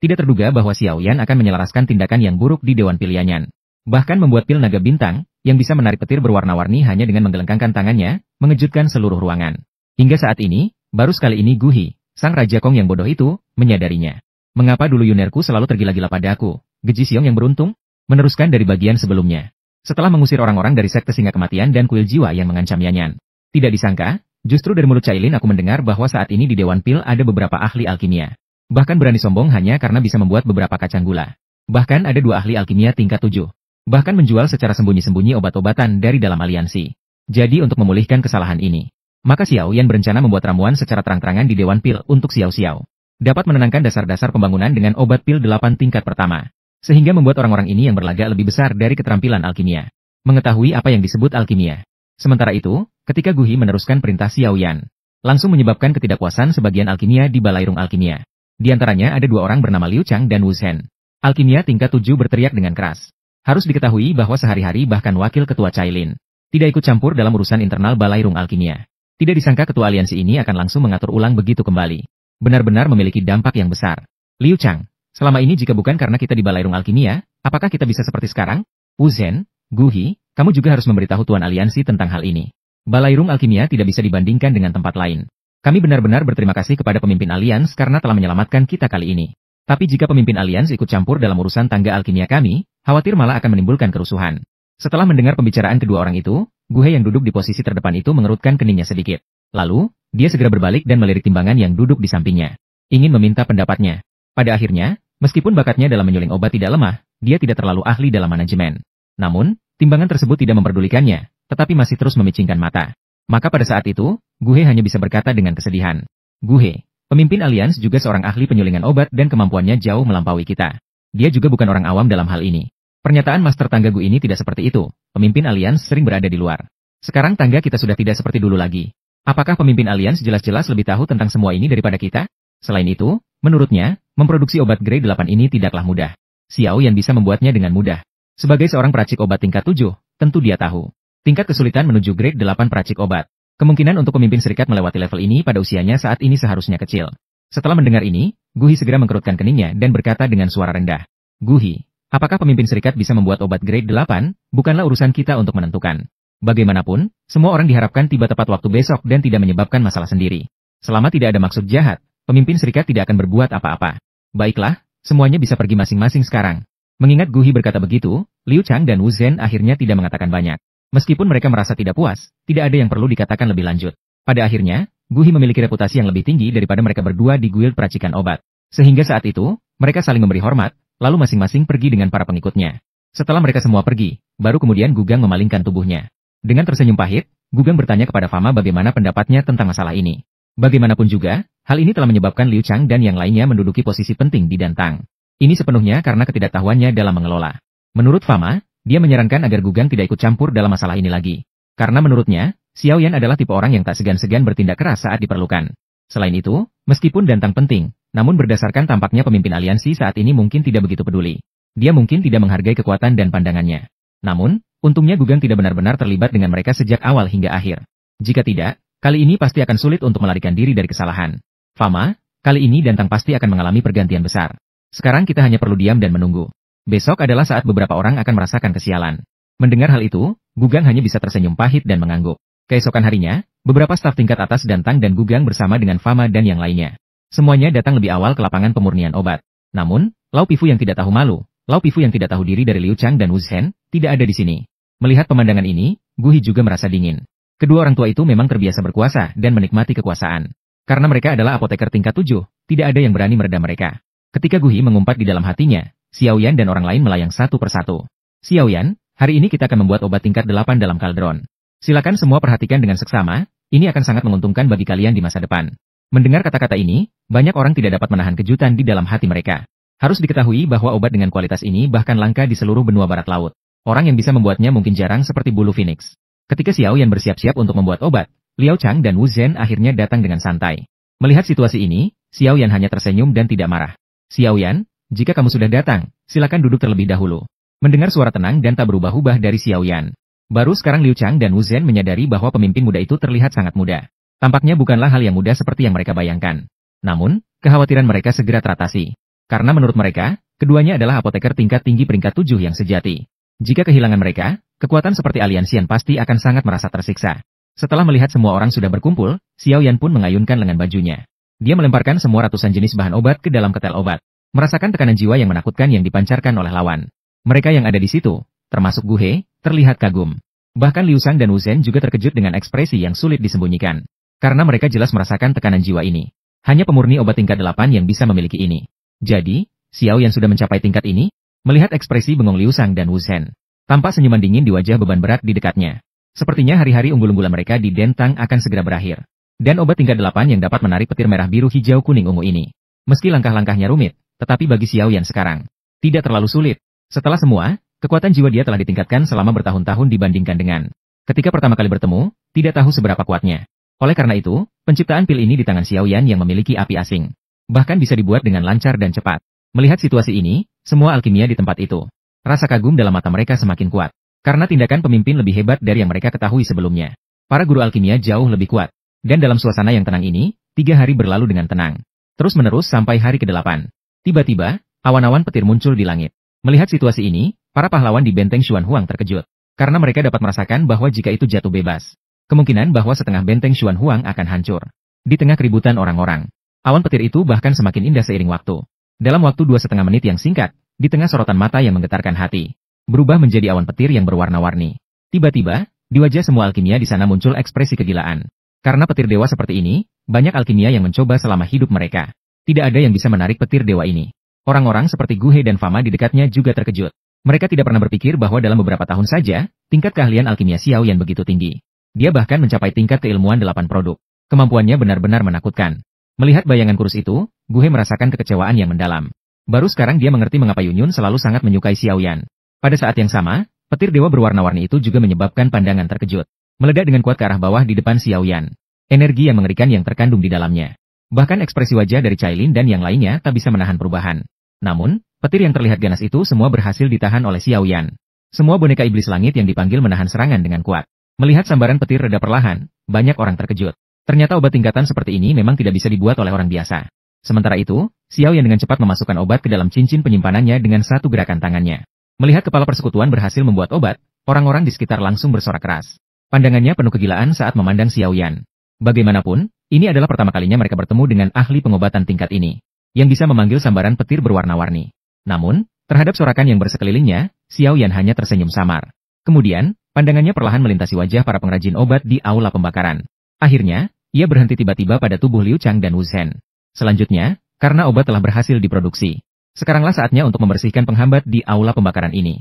Tidak terduga bahwa Xiao Yan akan menyelaraskan tindakan yang buruk di Dewan Pil Yanyan. Bahkan membuat pil naga bintang, yang bisa menarik petir berwarna-warni hanya dengan menggelengkangkan tangannya, mengejutkan seluruh ruangan. Hingga saat ini, baru sekali ini Guhi, sang Raja Kong yang bodoh itu, menyadarinya. Mengapa dulu Yunerku selalu tergila-gila padaku? Geji Xiong yang beruntung, meneruskan dari bagian sebelumnya. Setelah mengusir orang-orang dari sekte singa kematian dan kuil jiwa yang mengancam Yanyan. Tidak disangka, justru dari mulut Cailin aku mendengar bahwa saat ini di Dewan Pil ada beberapa ahli alkimia. Bahkan berani sombong hanya karena bisa membuat beberapa kacang gula. Bahkan ada 2 ahli alkimia tingkat 7. Bahkan menjual secara sembunyi-sembunyi obat-obatan dari dalam aliansi. Jadi untuk memulihkan kesalahan ini, maka Xiao Yan berencana membuat ramuan secara terang-terangan di Dewan Pil untuk Xiao Xiao. Dapat menenangkan dasar-dasar pembangunan dengan obat pil 8 tingkat pertama. Sehingga membuat orang-orang ini yang berlagak lebih besar dari keterampilan alkimia. Mengetahui apa yang disebut alkimia. Sementara itu, ketika Guhi meneruskan perintah Xiao Yan, langsung menyebabkan ketidakpuasan sebagian alkimia di Balairung Alkimia. Di antaranya ada 2 orang bernama Liu Chang dan Wu Zhen. Alkimia tingkat 7 berteriak dengan keras. Harus diketahui bahwa sehari-hari bahkan wakil ketua Cailin tidak ikut campur dalam urusan internal Balairung Alkimia. Tidak disangka ketua aliansi ini akan langsung mengatur ulang begitu kembali. Benar-benar memiliki dampak yang besar. Liu Chang, selama ini jika bukan karena kita di Balairung Alkimia, apakah kita bisa seperti sekarang? Wu Zhen, Guhi, kamu juga harus memberitahu tuan aliansi tentang hal ini. Balairung Alkimia tidak bisa dibandingkan dengan tempat lain. Kami benar-benar berterima kasih kepada pemimpin alians karena telah menyelamatkan kita kali ini. Tapi jika pemimpin alians ikut campur dalam urusan tangga alkimia kami, khawatir malah akan menimbulkan kerusuhan. Setelah mendengar pembicaraan kedua orang itu, Guhe yang duduk di posisi terdepan itu mengerutkan keningnya sedikit. Lalu, dia segera berbalik dan melirik timbangan yang duduk di sampingnya. Ingin meminta pendapatnya. Pada akhirnya, meskipun bakatnya dalam menyuling obat tidak lemah, dia tidak terlalu ahli dalam manajemen. Namun, timbangan tersebut tidak memperdulikannya, tetapi masih terus memicingkan mata. Maka pada saat itu, Guhe hanya bisa berkata dengan kesedihan. Guhe, pemimpin alians juga seorang ahli penyulingan obat dan kemampuannya jauh melampaui kita. Dia juga bukan orang awam dalam hal ini. Pernyataan Master Tangga Gu ini tidak seperti itu. Pemimpin alians sering berada di luar. Sekarang tangga kita sudah tidak seperti dulu lagi. Apakah pemimpin alians jelas-jelas lebih tahu tentang semua ini daripada kita? Selain itu, menurutnya, memproduksi obat grade 8 ini tidaklah mudah. Xiao Yan bisa membuatnya dengan mudah. Sebagai seorang peracik obat tingkat 7, tentu dia tahu tingkat kesulitan menuju grade 8 peracik obat. Kemungkinan untuk pemimpin serikat melewati level ini pada usianya saat ini seharusnya kecil. Setelah mendengar ini, Guhi segera mengkerutkan keningnya dan berkata dengan suara rendah. Guhi, apakah pemimpin serikat bisa membuat obat grade 8? Bukanlah urusan kita untuk menentukan. Bagaimanapun, semua orang diharapkan tiba tepat waktu besok dan tidak menyebabkan masalah sendiri. Selama tidak ada maksud jahat, pemimpin serikat tidak akan berbuat apa-apa. Baiklah, semuanya bisa pergi masing-masing sekarang. Mengingat Guhi berkata begitu, Liu Chang dan Wu Zhen akhirnya tidak mengatakan banyak. Meskipun mereka merasa tidak puas, tidak ada yang perlu dikatakan lebih lanjut. Pada akhirnya, Guhi memiliki reputasi yang lebih tinggi daripada mereka berdua di guild peracikan obat. Sehingga saat itu, mereka saling memberi hormat, lalu masing-masing pergi dengan para pengikutnya. Setelah mereka semua pergi, baru kemudian Gugang memalingkan tubuhnya. Dengan tersenyum pahit, Gugang bertanya kepada Fama bagaimana pendapatnya tentang masalah ini. Bagaimanapun juga, hal ini telah menyebabkan Liu Chang dan yang lainnya menduduki posisi penting di Dantang. Ini sepenuhnya karena ketidaktahuannya dalam mengelola. Menurut Fama, dia menyarankan agar Gugang tidak ikut campur dalam masalah ini lagi. Karena menurutnya, Xiao Yan adalah tipe orang yang tak segan-segan bertindak keras saat diperlukan. Selain itu, meskipun Dantang penting, namun berdasarkan tampaknya pemimpin aliansi saat ini mungkin tidak begitu peduli. Dia mungkin tidak menghargai kekuatan dan pandangannya. Namun, untungnya Gugang tidak benar-benar terlibat dengan mereka sejak awal hingga akhir. Jika tidak, kali ini pasti akan sulit untuk melarikan diri dari kesalahan. Fama, kali ini Dantang pasti akan mengalami pergantian besar. Sekarang kita hanya perlu diam dan menunggu. Besok adalah saat beberapa orang akan merasakan kesialan. Mendengar hal itu, Gugang hanya bisa tersenyum pahit dan mengangguk. Keesokan harinya, beberapa staf tingkat atas Dantang dan Gugang bersama dengan Fama dan yang lainnya. Semuanya datang lebih awal ke lapangan pemurnian obat. Namun, Lau Pifu yang tidak tahu malu, Lau Pifu yang tidak tahu diri dari Liu Chang dan Wu Zhen, tidak ada di sini. Melihat pemandangan ini, Guhi juga merasa dingin. Kedua orang tua itu memang terbiasa berkuasa dan menikmati kekuasaan. Karena mereka adalah apoteker tingkat 7, tidak ada yang berani meredam mereka. Ketika Guhi mengumpat di dalam hatinya, Xiao Yan dan orang lain melayang satu persatu. Xiao Yan, hari ini kita akan membuat obat tingkat 8 dalam kaldron. Silakan semua perhatikan dengan seksama, ini akan sangat menguntungkan bagi kalian di masa depan. Mendengar kata-kata ini, banyak orang tidak dapat menahan kejutan di dalam hati mereka. Harus diketahui bahwa obat dengan kualitas ini bahkan langka di seluruh benua barat laut. Orang yang bisa membuatnya mungkin jarang seperti bulu phoenix. Ketika Xiao Yan bersiap-siap untuk membuat obat, Liao Chang dan Wu Zhen akhirnya datang dengan santai. Melihat situasi ini, Xiao Yan hanya tersenyum dan tidak marah. Xiao Yan, jika kamu sudah datang, silakan duduk terlebih dahulu. Mendengar suara tenang dan tak berubah-ubah dari Xiao Yan. Baru sekarang Liu Chang dan Wu Zhen menyadari bahwa pemimpin muda itu terlihat sangat muda. Tampaknya bukanlah hal yang mudah seperti yang mereka bayangkan. Namun, kekhawatiran mereka segera teratasi. Karena menurut mereka, keduanya adalah apoteker tingkat tinggi peringkat 7 yang sejati. Jika kehilangan mereka, kekuatan seperti aliansian pasti akan sangat merasa tersiksa. Setelah melihat semua orang sudah berkumpul, Xiao Yan pun mengayunkan lengan bajunya. Dia melemparkan semua ratusan jenis bahan obat ke dalam ketel obat. Merasakan tekanan jiwa yang menakutkan yang dipancarkan oleh lawan. Mereka yang ada di situ, termasuk Gu He, terlihat kagum. Bahkan Liu Shang dan Wu Zhen juga terkejut dengan ekspresi yang sulit disembunyikan. Karena mereka jelas merasakan tekanan jiwa ini. Hanya pemurni obat tingkat 8 yang bisa memiliki ini. Jadi, Xiao Yan sudah mencapai tingkat ini? Melihat ekspresi bengong Liu Shang dan Wu Zhen, tampak senyuman dingin di wajah beban berat di dekatnya. Sepertinya hari-hari unggul-unggulan mereka di Dentang akan segera berakhir. Dan obat tingkat 8 yang dapat menarik petir merah biru hijau kuning ungu ini. Meski langkah-langkahnya rumit, tetapi bagi Xiao Yan sekarang, tidak terlalu sulit. Setelah semua, kekuatan jiwa dia telah ditingkatkan selama bertahun-tahun dibandingkan dengan ketika pertama kali bertemu, tidak tahu seberapa kuatnya. Oleh karena itu, penciptaan pil ini di tangan Xiao Yan yang memiliki api asing. Bahkan bisa dibuat dengan lancar dan cepat. Melihat situasi ini, semua alkimia di tempat itu. Rasa kagum dalam mata mereka semakin kuat. Karena tindakan pemimpin lebih hebat dari yang mereka ketahui sebelumnya. Para guru alkimia jauh lebih kuat. Dan dalam suasana yang tenang ini, 3 hari berlalu dengan tenang. Terus-menerus sampai hari ke-8. Tiba-tiba, awan-awan petir muncul di langit. Melihat situasi ini, para pahlawan di benteng Xuan Huang terkejut. Karena mereka dapat merasakan bahwa jika itu jatuh bebas, kemungkinan bahwa setengah benteng Xuan Huang akan hancur. Di tengah keributan orang-orang, awan petir itu bahkan semakin indah seiring waktu. Dalam waktu 2,5 menit yang singkat, di tengah sorotan mata yang menggetarkan hati, berubah menjadi awan petir yang berwarna-warni. Tiba-tiba, di wajah semua alkimia di sana muncul ekspresi kegilaan. Karena petir dewa seperti ini, banyak alkimia yang mencoba selama hidup mereka. Tidak ada yang bisa menarik petir dewa ini. Orang-orang seperti Gu He dan Fama di dekatnya juga terkejut. Mereka tidak pernah berpikir bahwa dalam beberapa tahun saja, tingkat keahlian alkimia Xiao Yan begitu tinggi. Dia bahkan mencapai tingkat keilmuan 8 produk. Kemampuannya benar-benar menakutkan. Melihat bayangan kurus itu, Gu He merasakan kekecewaan yang mendalam. Baru sekarang dia mengerti mengapa Yunyun selalu sangat menyukai Xiao Yan. Pada saat yang sama, petir dewa berwarna-warni itu juga menyebabkan pandangan terkejut. Meledak dengan kuat ke arah bawah di depan Xiao Yan. Energi yang mengerikan yang terkandung di dalamnya. Bahkan ekspresi wajah dari Cailin dan yang lainnya tak bisa menahan perubahan. Namun, petir yang terlihat ganas itu semua berhasil ditahan oleh Xiao Yan. Semua boneka iblis langit yang dipanggil menahan serangan dengan kuat. Melihat sambaran petir reda perlahan, banyak orang terkejut. Ternyata obat tingkatan seperti ini memang tidak bisa dibuat oleh orang biasa. Sementara itu, Xiao Yan dengan cepat memasukkan obat ke dalam cincin penyimpanannya dengan satu gerakan tangannya. Melihat kepala persekutuan berhasil membuat obat, orang-orang di sekitar langsung bersorak keras. Pandangannya penuh kegilaan saat memandang Xiao Yan. Bagaimanapun, ini adalah pertama kalinya mereka bertemu dengan ahli pengobatan tingkat ini, yang bisa memanggil sambaran petir berwarna-warni. Namun, terhadap sorakan yang bersekelilingnya, Xiao Yan hanya tersenyum samar. Kemudian, pandangannya perlahan melintasi wajah para pengrajin obat di aula pembakaran. Akhirnya, ia berhenti tiba-tiba pada tubuh Liu Chang dan Wu Zhen. Selanjutnya, karena obat telah berhasil diproduksi, sekaranglah saatnya untuk membersihkan penghambat di aula pembakaran ini.